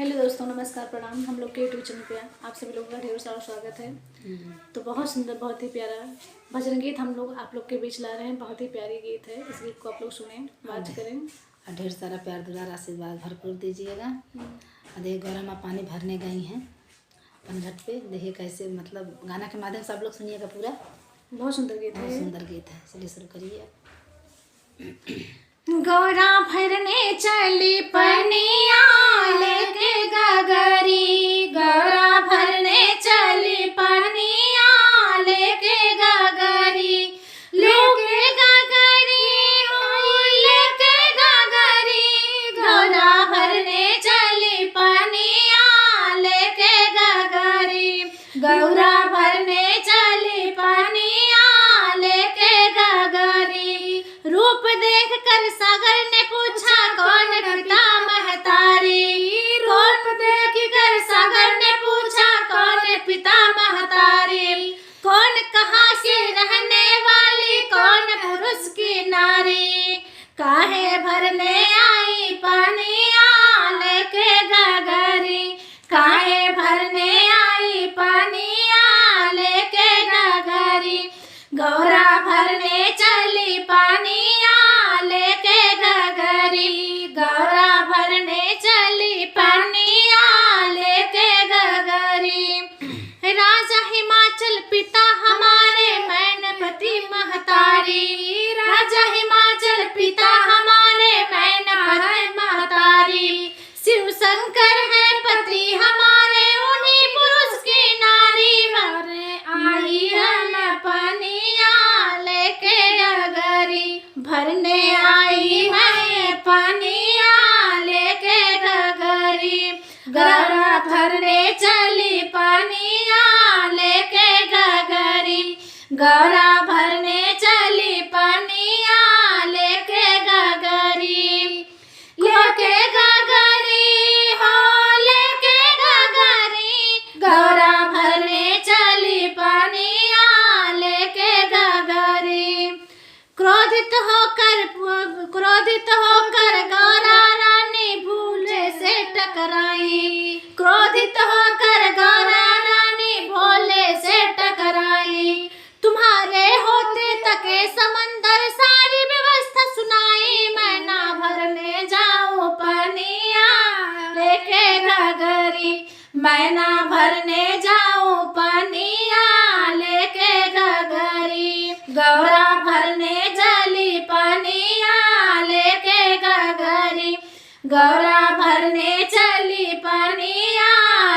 Hello दोस्तों, नमस्कार, प्रणाम। हम लोग के यूट्यूब चैनल पे आप सभी लोगों का ढेर सारा स्वागत है। तो बहुत सुंदर, बहुत ही प्यारा भजन गीत हम लोग आप लोग के बीच ला रहे हैं। बहुत ही प्यारी गीत है। इस गीत को आप लोग सुने, वाच करें और ढेर सारा प्यार दुलार आशीर्वाद भरपूर दीजिएगा। देखिए गौरा माँ पानी भरने गई हैं पनघट पे। देखिए कैसे मतलब गाना के माध्यम से आप लोग सुनिएगा पूरा। बहुत सुंदर गीत है। बहुत सुंदर गीत है। चलिए शुरू करिए। गौरा भरने चली पनिया लेके गगरी, गौरा भरने चली पनिया लेके गगरी, लेके गगरी लेके गगरी, गौरा भरने चली पनिया लेके गगरी, गौरा भरने चली पनिया लेके गगरी। रूप देख कर सागर ने पूछा कौन पिता महतारी, रूप देख कर सागर ने पूछा कौन पिता महतारी, कौन कहाँ से रहने वाली, कौन पुरुष की नारी, काहे भरने आई पनिया लेके गगरी, काहे भरने आई पनिया लेके गगरी, गौरा भरने चली पनिया लेके गगरी, गौरा भरने चली पनिया लेके गगरी। राजा हिमाचल पिता हमारे मैनपति महतारी, राजा हिमाचल पिता हमारे मैनपति महतारी, शिव शंकर है पति हमारे उन्हीं पुरुष की नारी, भरने आई हम पनिया लेके गगरी, भरने आई है पनिया लेके गगरी, गौरा भरने चली पनिया लेके गगरी, गौरा भरने चली पनिया लेके गगरी, लेके गगरी हो लेके गगरी, गौरा भरने चली पनिया लेके गगरी। क्रोधित होकर गौरा रानी भोले से टकराई, क्रोधित होकर गौरा रानी भोले से टकराई, तुम्हारे होते तके समंदर सारी व्यवस्था सुनाई, मैं ना भरने जाऊं पनिया लेके गगरी, मैं ना भरने जाऊं पनिया लेके गगरी, गौरा भरने चली पनिया लेके गगरी, गौरा भरने चली पनिया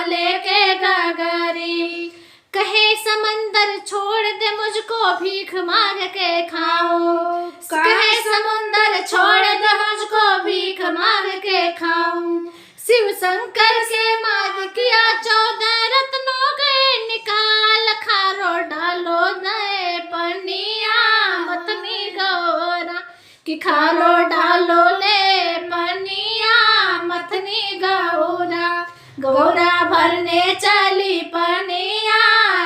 लेके गगरी। कहे समंदर छोड़ दे मुझको भीख मांग के खाऊं, कहे समंदर छोड़ दे मुझको भीख मांग के खाऊं, शिव शंकर से मांग किया 14 रत्नों के निकाल, खारो डालो नए पनिया मतनी गौरा, कि खारो डालो ले पनिया मतनी गौरा, गौरा भरने चली पनिया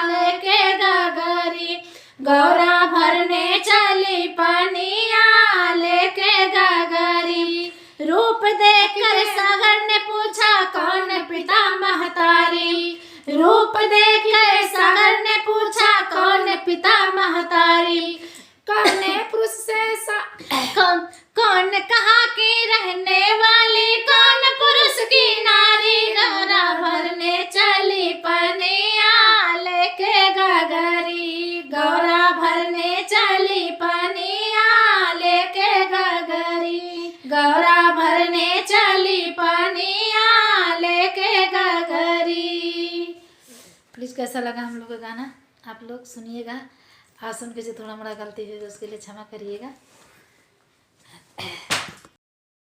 लेके गगरी, गौरा भरने चली पनिया लेके गगरी। रूप देखकर सागर ने पूछा कौन पिता महतारी, रूप देखकर सागर ने पूछा कौन पिता महतारी, कौन पुरुष से कौन कहाँ की रहने वाली, कौन पुरुष की नारी, गौरा भरने चली पनिया लेके गगरी, गौरा भरने चली पनिया लेके गगरी, गौरा भरने चली पनिया लेके गगरी। प्लीज़ कैसा लगा हम लोग का गाना आप लोग सुनिएगा। और सुन के जो थोड़ा मोड़ा गलती हुई तो उसके लिए क्षमा करिएगा।